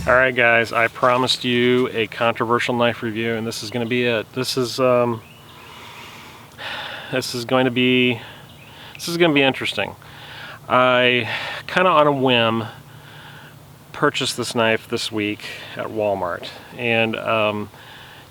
Alright guys, I promised you a controversial knife review, and this is going to be it. This is going to be interesting. I kind of on a whim purchased this knife this week at Walmart, and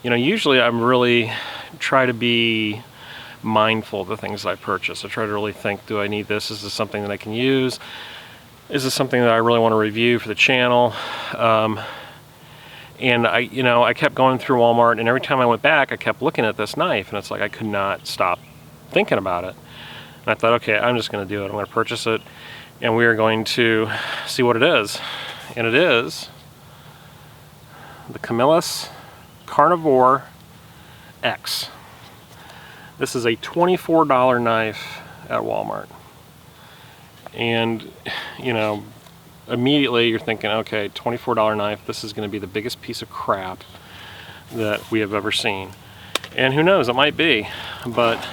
you know, usually I'm really try to be mindful of the things I purchase. I try to really think, do I need this? Is this something that I can use? Is this something that I really want to review for the channel? And I kept going through Walmart, and every time I went back, I kept looking at this knife, and it's like I could not stop thinking about it. And I thought, okay, I'm just going to do it. I'm going to purchase it, and we are going to see what it is. And it is the Camillus Carnivore X. This is a $24 knife at Walmart. And, you know, immediately you're thinking, okay, $24 knife, this is going to be the biggest piece of crap that we have ever seen. And who knows, it might be. But,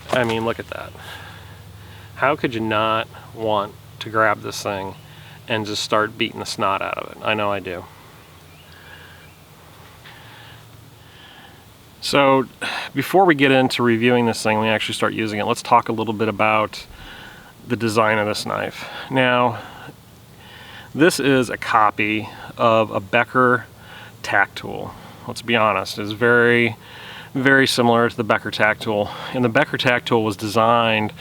I mean, look at that. How could you not want to grab this thing and just start beating the snot out of it? I know I do. So, before we get into reviewing this thing, we actually start using it, let's talk a little bit about the design of this knife. Now, this is a copy of a Becker tack tool. Let's be honest, it's very, very similar to the Becker tack tool. And the Becker tack tool was designed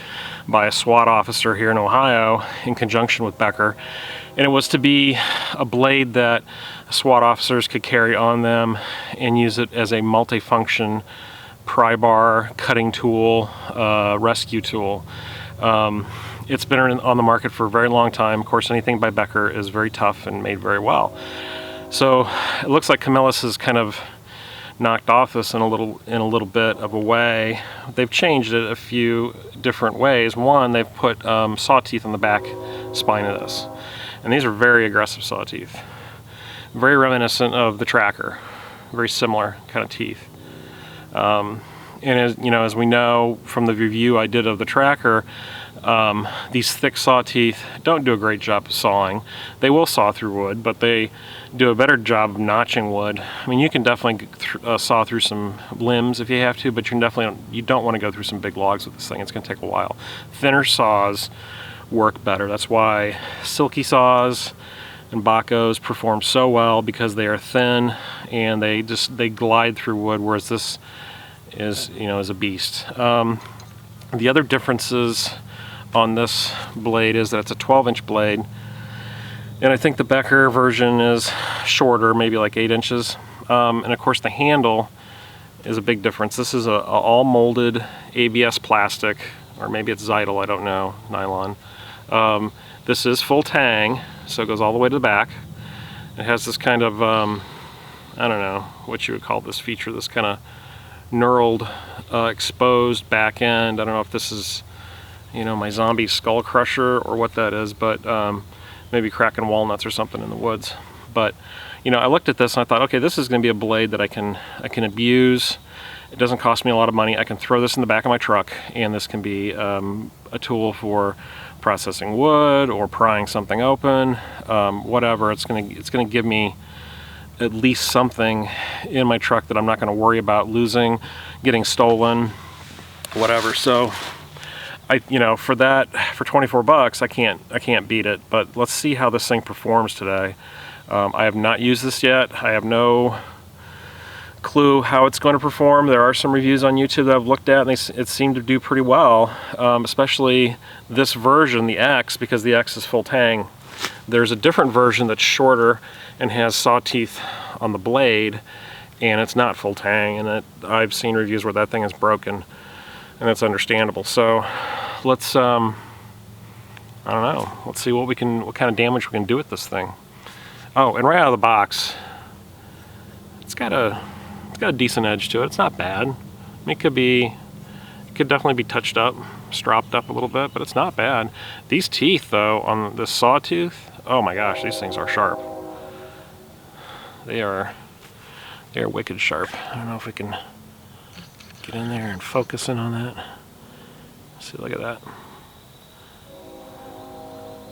by a SWAT officer here in Ohio in conjunction with Becker. And it was to be a blade that SWAT officers could carry on them and use it as a multifunction pry bar, cutting tool, rescue tool. It's been on the market for a very long time. Of course, anything by Becker is very tough and made very well. So it looks like Camillus has kind of knocked off this in a little bit of a way. They've changed it a few different ways. One, they've put saw teeth on the back spine of this, and these are very aggressive saw teeth, very reminiscent of the Tracker, very similar kind of teeth. And as you know, as we know from the review I did of the Tracker, these thick saw teeth don't do a great job of sawing. They will saw through wood, but they do a better job of notching wood. I mean, you can definitely saw through some limbs if you have to, but you don't want to go through some big logs with this thing. It's going to take a while. Thinner saws work better. That's why silky saws and Bacos perform so well, because they are thin and they glide through wood, whereas this is a beast. The other differences on this blade is that it's a 12-inch blade, and I think the Becker version is shorter, maybe like 8 inches. And of course the handle is a big difference. This is a all molded ABS plastic, or maybe it's Zytel, I don't know, nylon. This is full tang, so it goes all the way to the back. It has this kind of, I don't know what you would call this feature, this kind of knurled, exposed back end. I don't know if this is, my zombie skull crusher or what that is, but maybe cracking walnuts or something in the woods. But I looked at this and I thought, okay, this is going to be a blade that I can abuse. It doesn't cost me a lot of money. I can throw this in the back of my truck, and this can be a tool for processing wood or prying something open, whatever. It's going to give me at least something in my truck that I'm not going to worry about losing, getting stolen, whatever. So for that, for 24 bucks, I can't beat it. But let's see how this thing performs today. I have not used this yet. I have no clue how it's going to perform. There are some reviews on YouTube that I've looked at, and it seemed to do pretty well, especially this version, the X, because the X is full tang. There's a different version that's shorter and has saw teeth on the blade, and it's not full tang, and I've seen reviews where that thing is broken, and that's understandable. So let's I don't know, let's see what kind of damage we can do with this thing. Oh, and right out of the box, it's got a decent edge to it. It's not bad. I mean, it could definitely be touched up, stropped up a little bit, but it's not bad. These teeth though, on this saw tooth, oh my gosh, these things are sharp. They are wicked sharp. I don't know if we can get in there and focus in on that. See, look at that.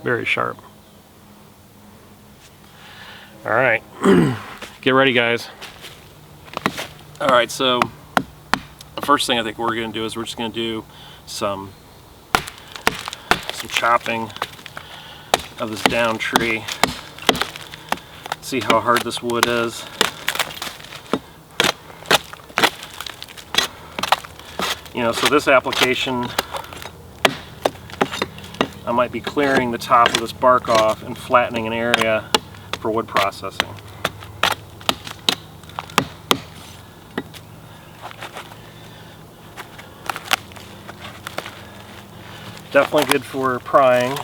Very sharp. All right, get ready, guys. All right, so the first thing I think we're going to do is we're just going to do some chopping of this down tree. See how hard this wood is. You know, so this application, I might be clearing the top of this bark off and flattening an area for wood processing. Definitely good for prying.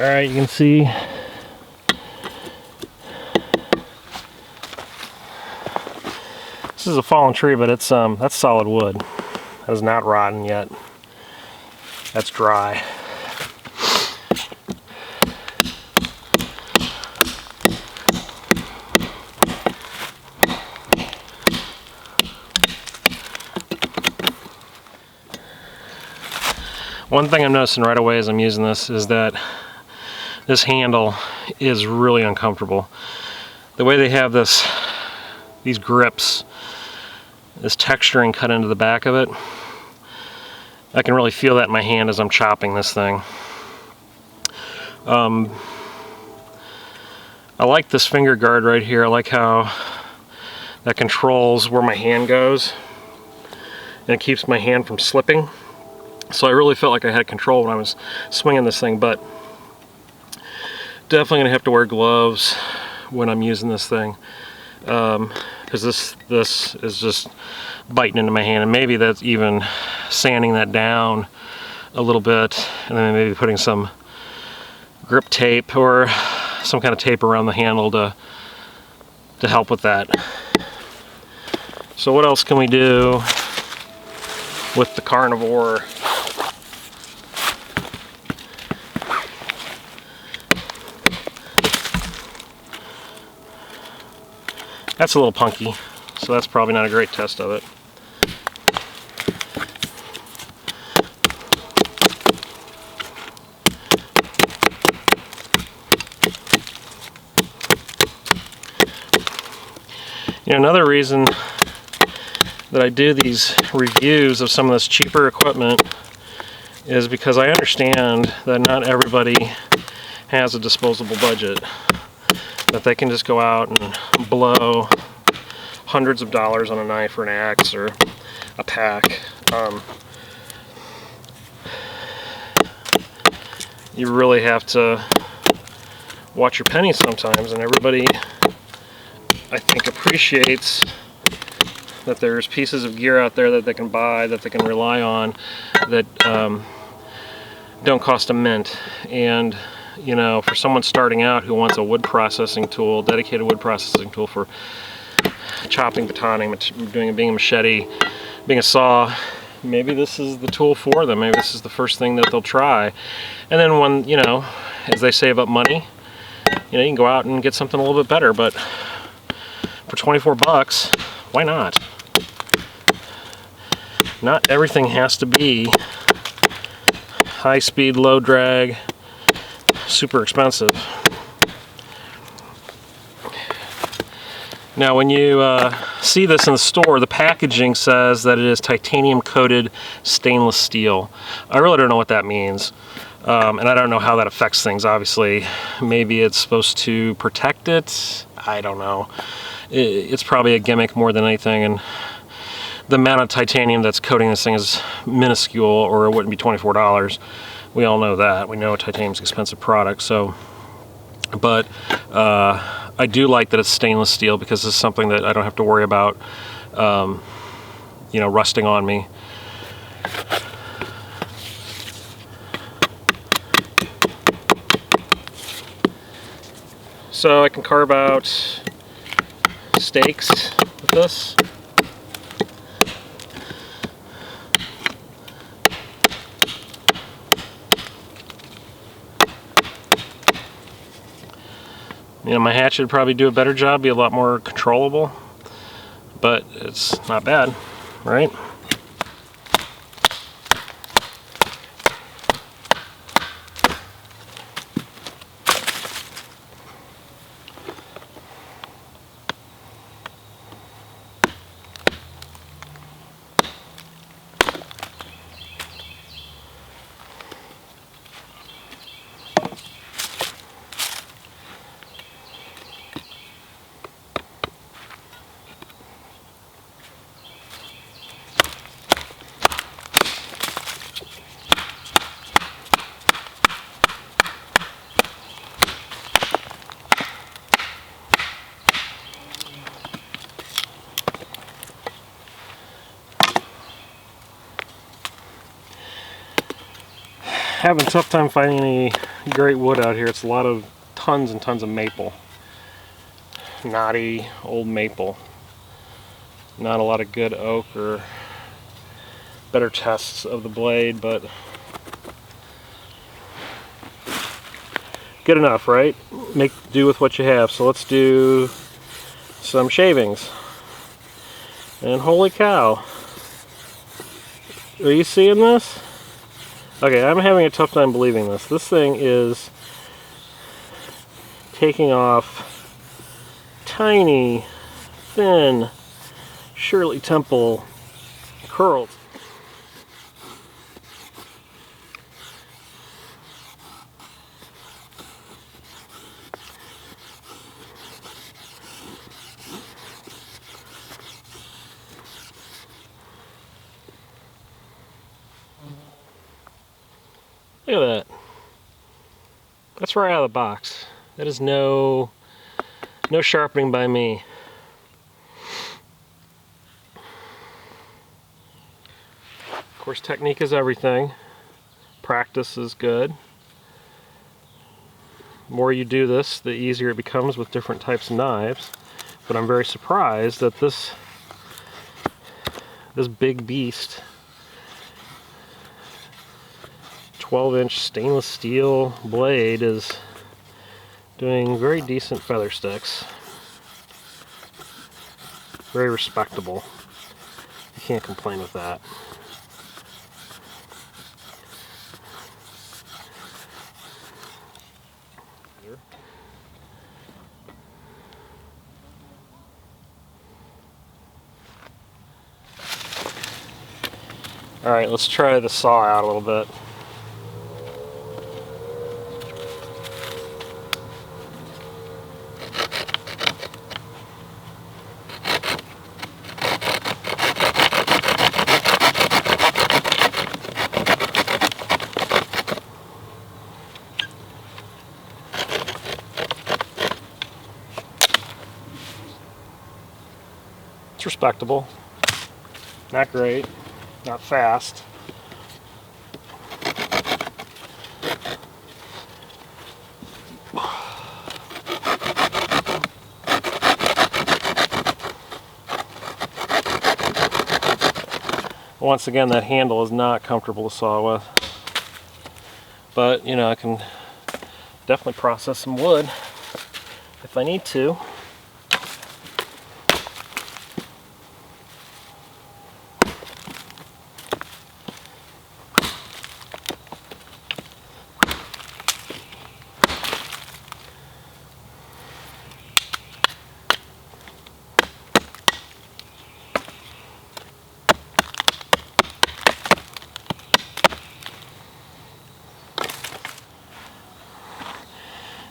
All right, you can see this is a fallen tree, but it's that's solid wood. That is not rotten yet. That's dry. One thing I'm noticing right away as I'm using this is that this handle is really uncomfortable. The way they have these grips, this texturing cut into the back of it, I can really feel that in my hand as I'm chopping this thing. I like this finger guard right here. I like how that controls where my hand goes, and it keeps my hand from slipping. So I really felt like I had control when I was swinging this thing, but definitely gonna have to wear gloves when I'm using this thing, because this is just biting into my hand, and maybe that's even sanding that down a little bit, and then maybe putting some grip tape or some kind of tape around the handle to help with that. So what else can we do with the Carnivore? That's a little punky, so that's probably not a great test of it. You know, another reason that I do these reviews of some of this cheaper equipment is because I understand that not everybody has a disposable budget, that they can just go out and blow hundreds of dollars on a knife or an axe or a pack. You really have to watch your pennies sometimes, and everybody, I think, appreciates that there's pieces of gear out there that they can buy, that they can rely on, that don't cost a mint. And you know, for someone starting out who wants a wood processing tool, dedicated wood processing tool for chopping, batoning, being a machete, being a saw, maybe this is the tool for them. Maybe this is the first thing that they'll try. And then when, you know, as they save up money, you know, you can go out and get something a little bit better, but for 24 bucks, why not? Not everything has to be high speed, low drag, super expensive. Now when you see this in the store, the packaging says that it is titanium coated stainless steel. I really don't know what that means, and I don't know how that affects things. Obviously, maybe it's supposed to protect it. I don't know. It's probably a gimmick more than anything, and the amount of titanium that's coating this thing is minuscule, or it wouldn't be $24. We all know that. We know titanium's an expensive product. So, but I do like that it's stainless steel, because it's something that I don't have to worry about, you know, rusting on me. So I can carve out steaks with this. You know, my hatchet would probably do a better job, be a lot more controllable, but it's not bad, right? Having a tough time finding any great wood out here. It's a lot of tons and tons of maple. Knotty old maple. Not a lot of good oak or better tests of the blade, but good enough, right? Make do with what you have. So let's do some shavings. And holy cow. Are you seeing this? Okay, I'm having a tough time believing this. This thing is taking off tiny, thin Shirley Temple curls. Look at that. That's right out of the box. That is no sharpening by me. Of course, technique is everything. Practice is good. The more you do this, the easier it becomes with different types of knives. But I'm very surprised that this big beast, 12-inch stainless steel blade, is doing very decent feather sticks. Very respectable. You can't complain with that. Alright, let's try the saw out a little bit. It's respectable. Not great. Not fast. Once again, that handle is not comfortable to saw with. But, you know, I can definitely process some wood if I need to.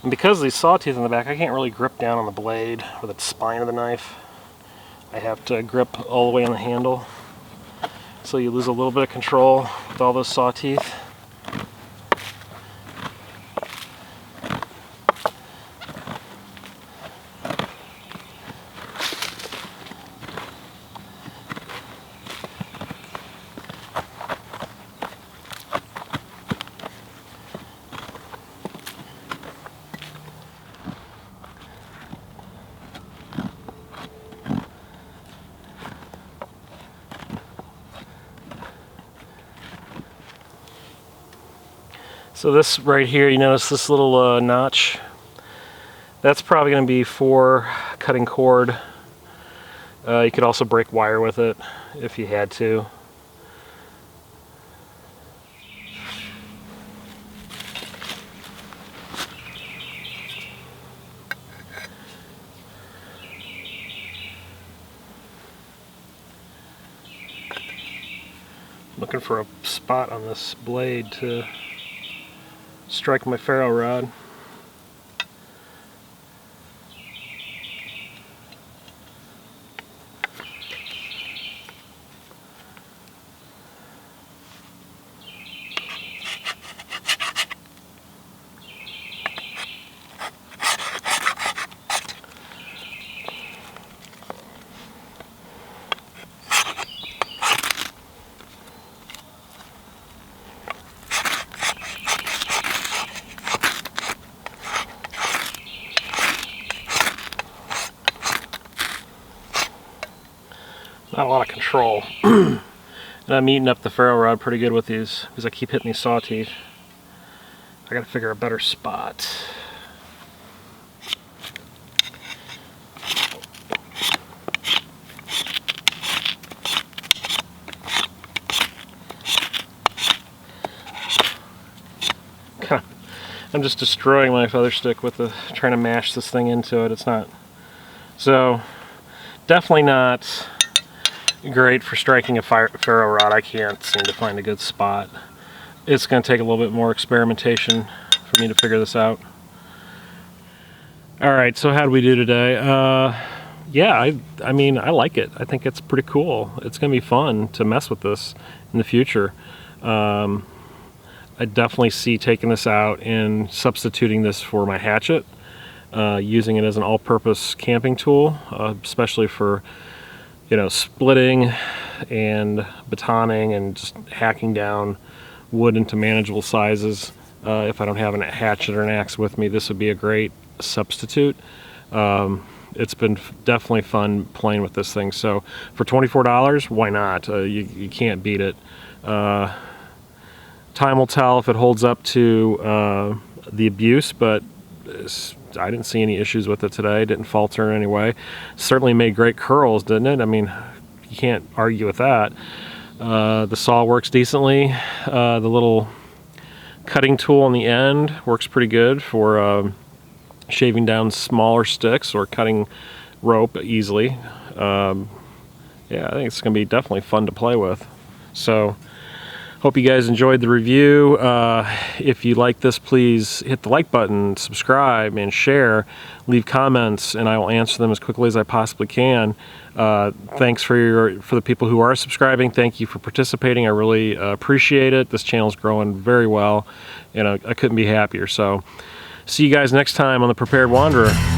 And because of these saw teeth in the back, I can't really grip down on the blade or the spine of the knife. I have to grip all the way on the handle. so you lose a little bit of control with all those saw teeth. So this right here, you notice this little notch? That's probably going to be for cutting cord. You could also break wire with it if you had to. Looking for a spot on this blade to strike my ferro rod. Not a lot of control. And I'm eating up the ferro rod pretty good with these because I keep hitting these saw teeth. I gotta figure a better spot. I'm just destroying my feather stick with trying to mash this thing into it. It's not. So, definitely not great for striking a ferro rod. I can't seem to find a good spot. It's going to take a little bit more experimentation for me to figure this out. Alright, so how do we do today? Yeah, I mean, I like it. I think it's pretty cool. It's going to be fun to mess with this in the future. I definitely see taking this out and substituting this for my hatchet, using it as an all-purpose camping tool, especially for splitting and batoning and just hacking down wood into manageable sizes. If I don't have a hatchet or an axe with me, this would be a great substitute. It's been definitely fun playing with this thing. So for $24, why not? You can't beat it. Time will tell if it holds up to the abuse, but I didn't see any issues with it today. It didn't falter in any way. Certainly made great curls, didn't it? I mean, you can't argue with that. The saw works decently. The little cutting tool on the end works pretty good for shaving down smaller sticks or cutting rope easily. Yeah, I think it's going to be definitely fun to play with. So, hope you guys enjoyed the review. If you like this, please hit the like button, subscribe, and share. Leave comments, and I will answer them as quickly as I possibly can. Thanks for the people who are subscribing. Thank you for participating. I really appreciate it. This channel's growing very well, and I couldn't be happier. So, see you guys next time on The Prepared Wanderer.